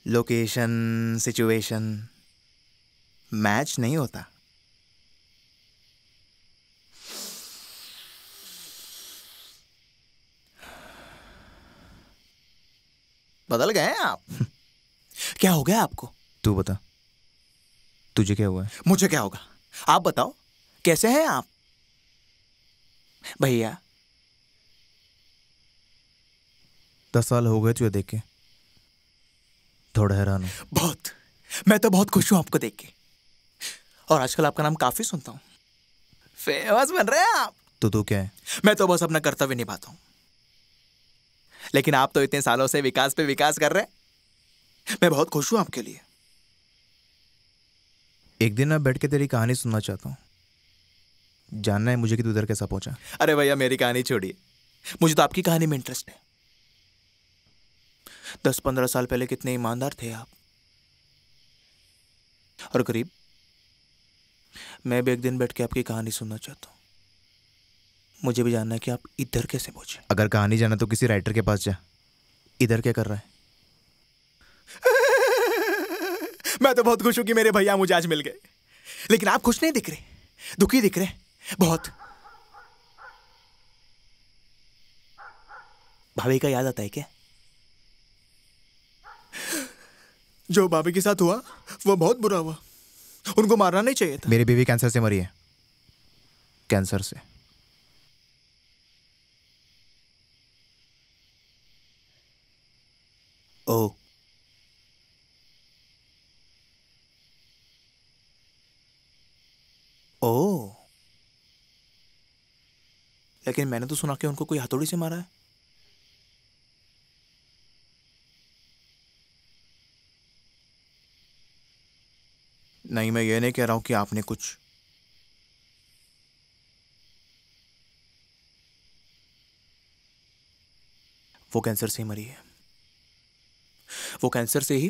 Location situation match नहीं होता। बदल गए हैं आप। क्या हो गया आपको? तू बता, तुझे क्या हुआ है? मुझे क्या होगा, आप बताओ। कैसे हैं आप भैया? 10 साल हो गए तुझे देख के, थोड़ा हैरान हूं। बहुत। मैं तो बहुत खुश हूं आपको देख के। और आजकल आपका नाम काफी सुनता हूं। फेमस बन रहे हैं आप। तो तू क्या है? मैं तो बस अपना कर्तव्य निभाता हूं। लेकिन आप तो इतने सालों से विकास पे विकास कर रहे हैं। मैं बहुत खुश हूं आपके लिए। एक दिन मैं बैठ के तेरी कहानी सुनना चाहता हूँ। जानना है मुझे कि तू इधर कैसा पहुंचा। अरे भैया मेरी कहानी छोड़िए, मुझे तो आपकी कहानी में इंटरेस्ट है। 10-15 साल पहले कितने ईमानदार थे आप और गरीब। मैं भी एक दिन बैठ के आपकी कहानी सुनना चाहता हूँ। मुझे भी जानना है कि आप इधर कैसे पहुंचे। अगर कहानी जाना तो किसी राइटर के पास जा। इधर क्या कर रहा है? मैं तो बहुत खुश हूं कि मेरे भैया मुझे आज मिल गए। लेकिन आप खुश नहीं दिख रहे, दुखी दिख रहे बहुत। भाभी का याद आता है क्या? जो भाभी के साथ हुआ वो बहुत बुरा हुआ। उनको मारना नहीं चाहिए था। मेरी बीवी कैंसर से मरी है। कैंसर से। ओ, ओ, लेकिन मैंने तो सुना कि उनको कोई हथौड़ी से मारा है। नहीं, मैं ये नहीं कह रहा हूं कि आपने कुछ। वो कैंसर से ही मरी है। वो कैंसर से ही।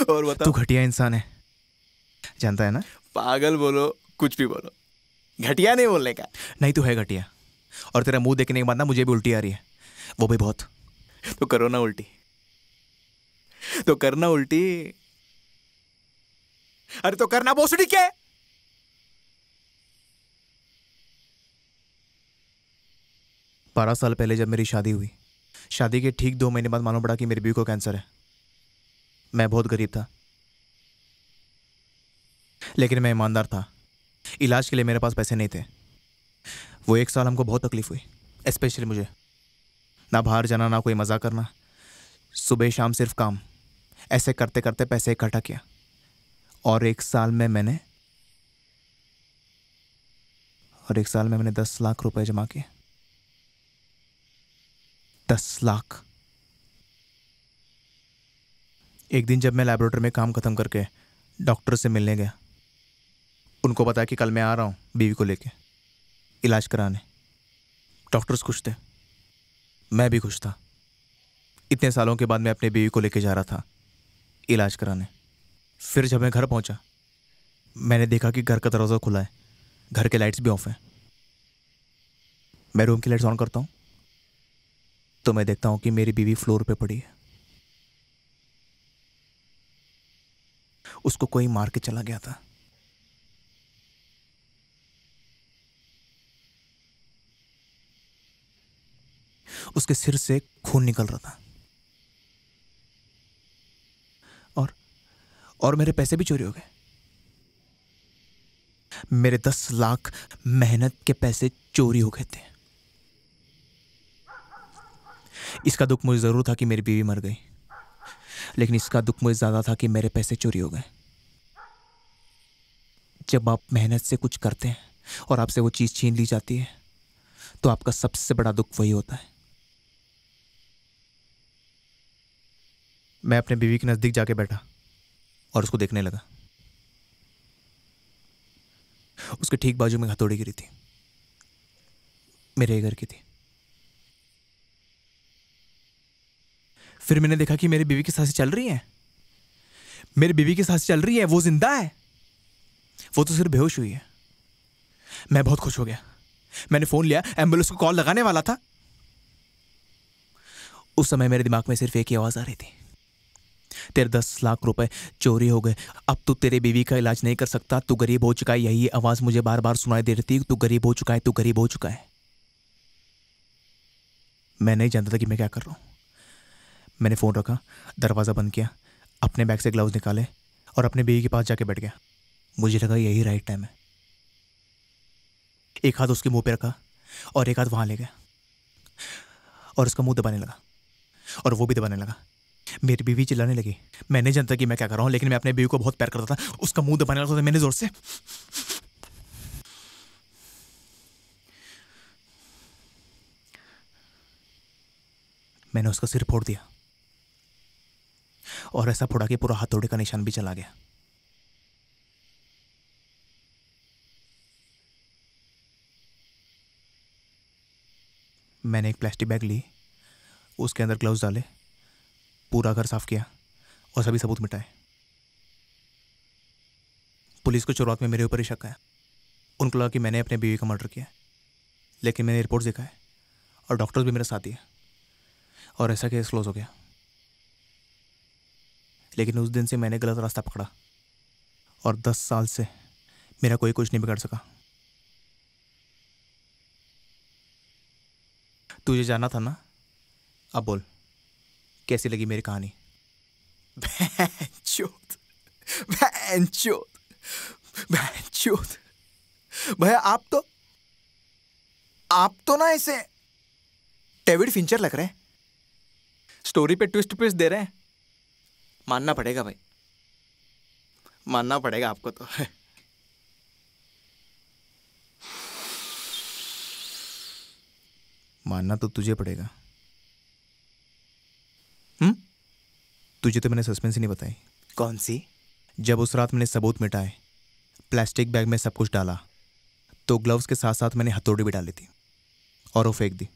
और तू बताओ। घटिया इंसान है, जानता है ना? पागल बोलो, कुछ भी बोलो, घटिया नहीं बोलने का। नहीं, तू है घटिया। और तेरा मुंह देखने के बाद ना मुझे भी उल्टी आ रही है, वो भी बहुत। तो करो ना उल्टी, तो करना उल्टी। अरे तो करना भोसड़ी के। 12 साल पहले जब मेरी शादी हुई, शादी के ठीक 2 महीने बाद मालूम पड़ा कि मेरी बीवी को कैंसर है। मैं बहुत गरीब था, लेकिन मैं ईमानदार था। इलाज के लिए मेरे पास पैसे नहीं थे। वो 1 साल हमको बहुत तकलीफ हुई, स्पेशली मुझे। ना बाहर जाना, ना कोई मज़ा करना, सुबह शाम सिर्फ काम। ऐसे करते करते पैसे इकट्ठा किया और 1 साल में मैंने 10 लाख रुपए जमा किए। 10 लाख। एक दिन जब मैं लैबोरेटरी में काम खत्म करके डॉक्टर से मिलने गया, उनको बताया कि कल मैं आ रहा हूँ बीवी को लेके इलाज कराने। डॉक्टर्स खुश थे, मैं भी खुश था। इतने सालों के बाद मैं अपनी बीवी को लेके जा रहा था इलाज कराने। फिर जब मैं घर पहुंचा, मैंने देखा कि घर का दरवाज़ा खुला है, घर के लाइट्स भी ऑफ हैं। मैं रूम की लाइट्स ऑन करता हूँ तो मैं देखता हूँ कि मेरी बीवी फ्लोर पे पड़ी है। उसको कोई मार के चला गया था। उसके सिर से खून निकल रहा था और मेरे पैसे भी चोरी हो गए। मेरे 10 लाख मेहनत के पैसे चोरी हो गए थे। इसका दुख मुझे जरूर था कि मेरी बीवी मर गई, लेकिन इसका दुख मुझे ज्यादा था कि मेरे पैसे चोरी हो गए। जब आप मेहनत से कुछ करते हैं और आपसे वो चीज छीन ली जाती है तो आपका सबसे बड़ा दुख वही होता है। मैं अपने बीवी के नजदीक जाके बैठा और उसको देखने लगा। उसके ठीक बाजू में हथौड़ी गिरी थी, मेरे घर की थी। फिर मैंने देखा कि मेरी बीवी की सांसें चल रही हैं। मेरी बीवी की सांसें चल रही हैं, वो जिंदा है। वो तो सिर्फ बेहोश हुई है। मैं बहुत खुश हो गया। मैंने फोन लिया, एम्बुलेंस को कॉल लगाने वाला था। उस समय मेरे दिमाग में सिर्फ एक ही आवाज आ रही थी, तेरे 10 लाख रुपए चोरी हो गए, अब तू तेरे बीवी का इलाज नहीं कर सकता, तू गरीब हो चुका है। यही आवाज मुझे बार बार सुनाई दे रही थी, तू गरीब हो चुका है, तू गरीब हो चुका है। मैं नहीं जानता था कि मैं क्या कर रहा हूं। मैंने फोन रखा, दरवाजा बंद किया, अपने बैग से ग्लव्स निकाले और अपने बीवी के पास जाके बैठ गया। मुझे लगा यही राइट टाइम है। एक हाथ उसके मुंह पे रखा और एक हाथ वहां ले गया और उसका मुंह दबाने लगा और वो भी दबाने लगा। मेरी बीवी चिल्लाने लगी। मैं नहीं जानता कि मैं क्या कर रहा हूं, लेकिन मैं अपने बीवी को बहुत प्यार करता था। उसका मुंह दबाने लगा तो मैंने जोर से मैंने उसका सिर फोड़ दिया और ऐसा फोड़ा कि पूरा हथौड़े का निशान भी चला गया। मैंने एक प्लास्टिक बैग ली, उसके अंदर ग्लव्स डाले, पूरा घर साफ किया और सभी सबूत मिटाए। पुलिस को शुरुआत में मेरे ऊपर ही शक आया। उनको लगा कि मैंने अपने बीवी का मर्डर किया, लेकिन मैंने रिपोर्ट दिखाए और डॉक्टर्स भी मेरे साथ दिए और ऐसा केस क्लोज हो गया। लेकिन उस दिन से मैंने गलत रास्ता पकड़ा और 10 साल से मेरा कोई कुछ नहीं बिगाड़ सका। तुझे जाना था ना, अब बोल कैसी लगी मेरी कहानी? भैंचोद, भैंचोद, भैंचोद। भैया आप तो ना ऐसे डेविड फिंचर लग रहे हैं, स्टोरी पे ट्विस्ट ट्विस्ट दे रहे हैं। मानना पड़ेगा भाई, मानना पड़ेगा आपको तो। मानना तो तुझे पड़ेगा। तुझे तो मैंने सस्पेंस ही नहीं बताई। कौन सी? जब उस रात मैंने सबूत मिटाए, प्लास्टिक बैग में सब कुछ डाला, तो ग्लव्स के साथ साथ मैंने हथौड़ी भी डाली थी और वो फेंक दी।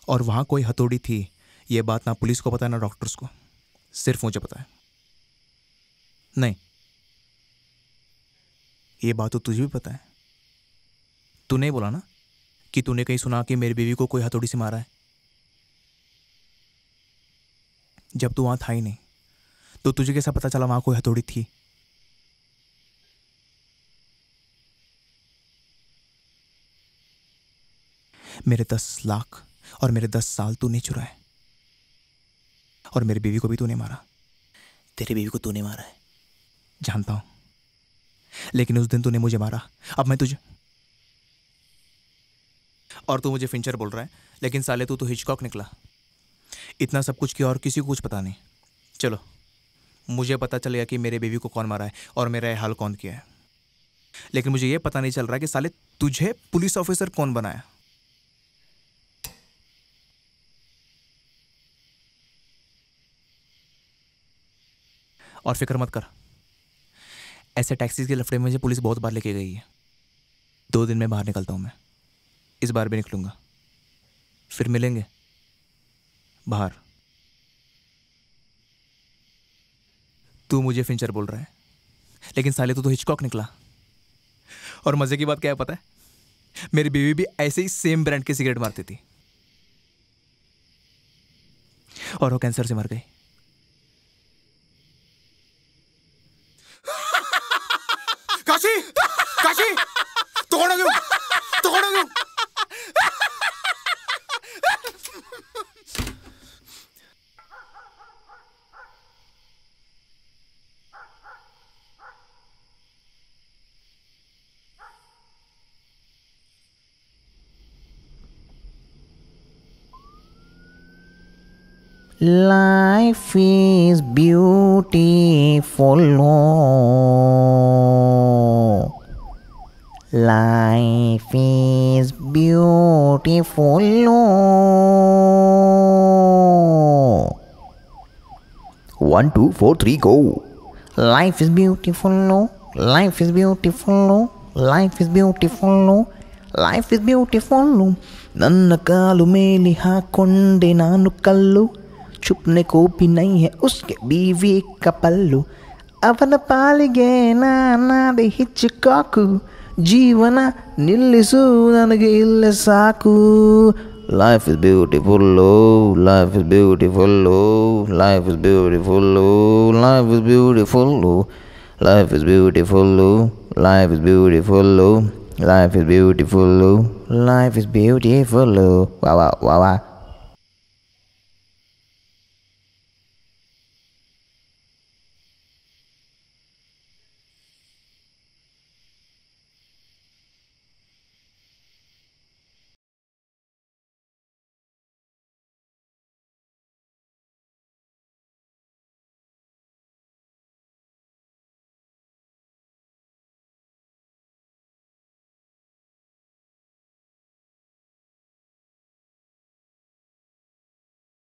और वहां कोई हथौड़ी थी, ये बात ना पुलिस को पता है ना डॉक्टर्स को, सिर्फ मुझे पता है। नहीं, ये बात तो तुझे भी पता है। तूने बोला ना कि तूने कहीं सुना कि मेरी बीवी को कोई हथौड़ी से मारा है। जब तू वहां था ही नहीं तो तुझे कैसा पता चला वहां कोई हथौड़ी थी? मेरे 10 लाख और मेरे 10 साल तूने चुराए और मेरी बीवी को भी तूने मारा। तेरी बीवी को तूने मारा है? जानता हूं, लेकिन उस दिन तूने मुझे मारा, अब मैं तुझे। और तू मुझे फिंचर बोल रहा है, लेकिन साले तू तो हिचकॉक निकला। इतना सब कुछ किया और किसी को कुछ पता नहीं। चलो, मुझे पता चल गया कि मेरे बीवी को कौन मारा है और मेरा हाल कौन किया है, लेकिन मुझे यह पता नहीं चल रहा कि साले तुझे पुलिस ऑफिसर कौन बनाया। और फिक्र मत कर, ऐसे टैक्सी के लफड़े में मुझे पुलिस बहुत बार लेके गई है। 2 दिन में बाहर निकलता हूं मैं, इस बार भी निकलूंगा। फिर मिलेंगे बाहर। तू मुझे फिंचर बोल रहा है, लेकिन साले तू तो हिचकॉक निकला। और मजे की बात क्या है पता है? मेरी बीवी भी ऐसे ही सेम ब्रांड की सिगरेट मारती थी और वो कैंसर से मर गई। काशी, काशी, तोड़ो। Life is beautiful. Oh. Life is beautiful. Oh. 1, 2, 4, 3, go. Life is beautiful. Oh. Life is beautiful. Oh. Life is beautiful. Oh. Life is beautiful. Oh. ನನ್ನ ಕಾಲು ಮೇಲೆ ಹಾಕೊಂಡೆ ನಾನು ಕಲ್ಲು, छुपने को भी नहीं है उसके बीवी का पल्लू, ಅವನ ಪಾಲಿಗೆ ನಾನಾದೆ ಹಿಚ್ಕಾಕು, ಜೀವನ ನಿಲ್ಲಿಸು ನನಗೆ ಇಲ್ಲೇ ಸಾಕು. Life is beautiful, oh, life is beautiful, oh, life is beautiful, oh, life is beautiful, oh, life is beautiful, oh, life is beautiful, oh, life is beautiful, oh, life is beautiful, oh. Wow, wow, wow, wow.